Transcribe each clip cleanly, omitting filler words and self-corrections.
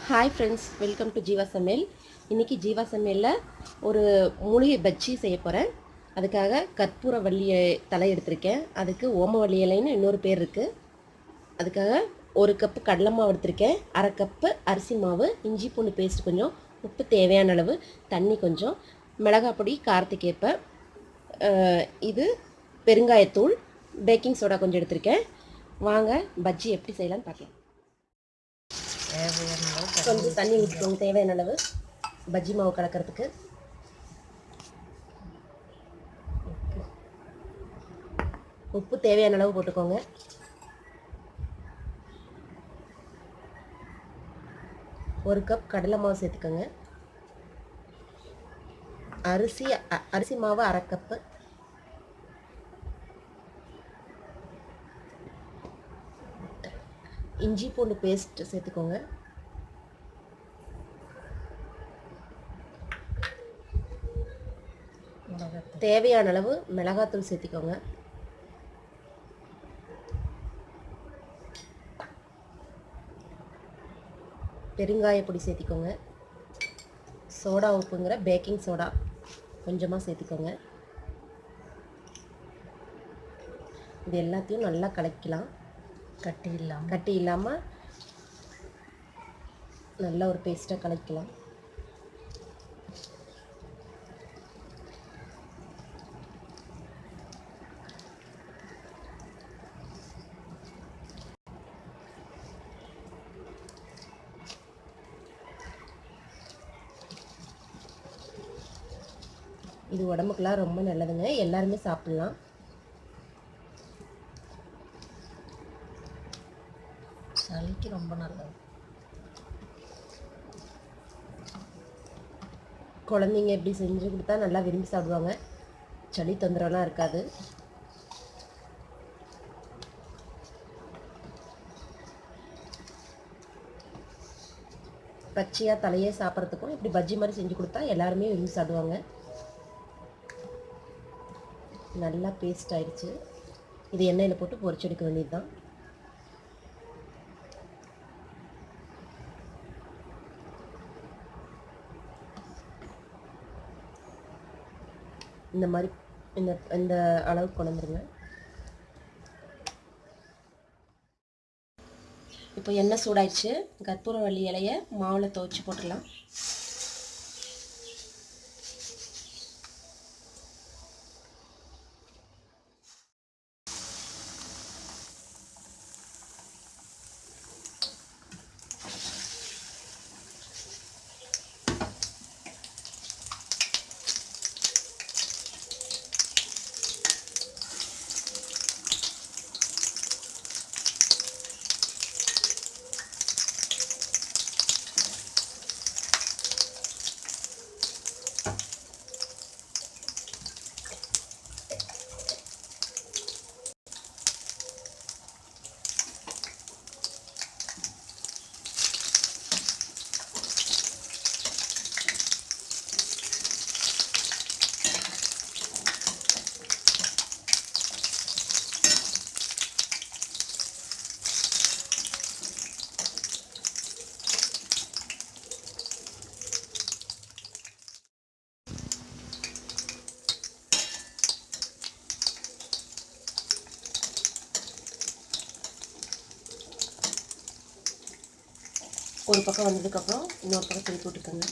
Hi friends, welcome to Jeeva சமையல். இன்றைக்கி ஜீவா சமையலில் ஒரு மூலிகை பஜ்ஜி செய்ய போகிறேன். அதுக்காக கற்பூரவள்ளி தலை எடுத்திருக்கேன். அதுக்கு ஓமவல்லி இலைன்னு இன்னொரு பேர் இருக்குது. அதுக்காக 1 கப்பு கடலை மாவு எடுத்திருக்கேன். 1/2 கப்பு அரிசி மாவு, இஞ்சி பூண்டு பேஸ்ட் கொஞ்சம், உப்பு தேவையான அளவு, தண்ணி கொஞ்சம், மிளகாய் பொடி காரத்துக்கேற்ப, இது பெருங்காயத்தூள், பேக்கிங் சோடா கொஞ்சம் எடுத்திருக்கேன். வாங்க பஜ்ஜி எப்படி செய்யலான்னு பார்க்கலாம். கொஞ்சம் தண்ணி ஊற்றிக்கோங்க தேவையான அளவு பஜ்ஜி மாவு கலக்கிறதுக்கு. உப்பு தேவையான அளவு போட்டுக்கோங்க. ஒரு கப் கடலை மாவு சேர்த்துக்கோங்க. அரிசி மாவு 1/2 கப்பு. இஞ்சி பூண்டு பேஸ்ட் சேர்த்துக்கோங்க. தேவையான அளவு மிளகாத்தூள் சேர்த்துக்கோங்க. பெருங்காய பொடி சேர்த்திக்கோங்க. சோடா உப்புங்கிற பேக்கிங் சோடா கொஞ்சமாக சேர்த்துக்கோங்க. இது எல்லாத்தையும் நல்லா கலக்கலாம். கட்டி இல்லாமல் நல்ல ஒரு பேஸ்ட்டாக கலக்கலாம். இது உடம்புக்கெல்லாம் ரொம்ப நல்லதுங்க, எல்லாருமே சாப்பிடலாம். சளிக்கு ரொம்ப நல்லது. குழந்தைங்க எப்படி செஞ்சு கொடுத்தா நல்லா விரும்பி சாப்பிடுவாங்க. சளி தொந்தரவுலாம் இருக்காது. பச்சையாக தலையே சாப்பிட்றதுக்கும் இப்படி பஜ்ஜி மாதிரி செஞ்சு கொடுத்தா எல்லாருமே விரும்பி சாப்பிடுவாங்க. நல்லா பேஸ்ட் ஆயிடுச்சு. இது எண்ணெயில் போட்டு பொரிச்சு எடுக்க வேண்டியது தான். இந்த மாதிரி இந்த அளவுக்கு கொண்டு வந்துருங்க. இப்போ எண்ணெய் சூடாயிடுச்சு. கற்பூரவள்ளி இலையை மாவில் துவைச்சி போட்டுடலாம். ஒரு பக்கம் வந்ததுக்கப்புறம் இன்னொரு பக்கம் திருப்பி விட்டுக்கோங்க.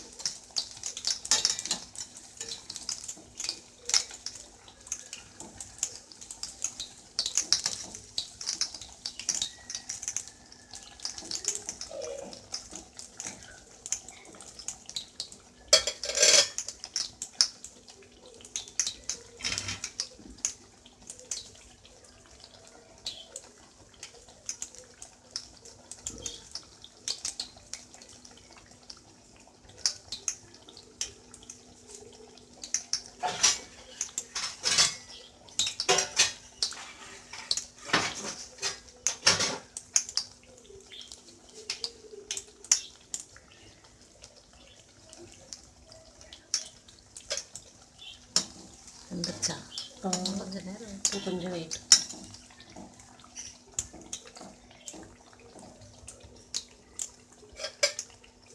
வந்துருச்சா? கொஞ்சம் நேரம் கொஞ்சம் வெயிட்.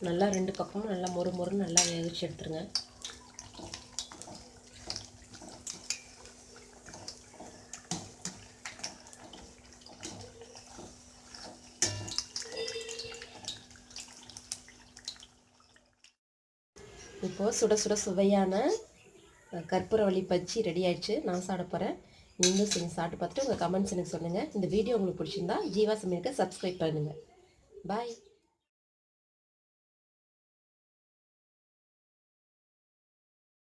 நல்லா 2 பக்கமும் நல்லா மொறு மொறுன்னு நல்லா வேக வச்சு எடுத்துருங்க. இப்போது சுட சுட சுவையான கற்பூரவள்ளி பஜ்ஜி ரெடி ஆயிடுச்சு. நான் சாப்பிட போகிறேன். நீங்களும் செஞ்சு சாப்பிட்டு பார்த்துட்டு உங்கள் கமெண்ட்ஸ் எனக்கு சொல்லுங்கள். இந்த வீடியோ உங்களுக்கு பிடிச்சிருந்தா ஜீவா சமையலுக்கு சப்ஸ்கிரைப் பண்ணுங்கள். பாய்.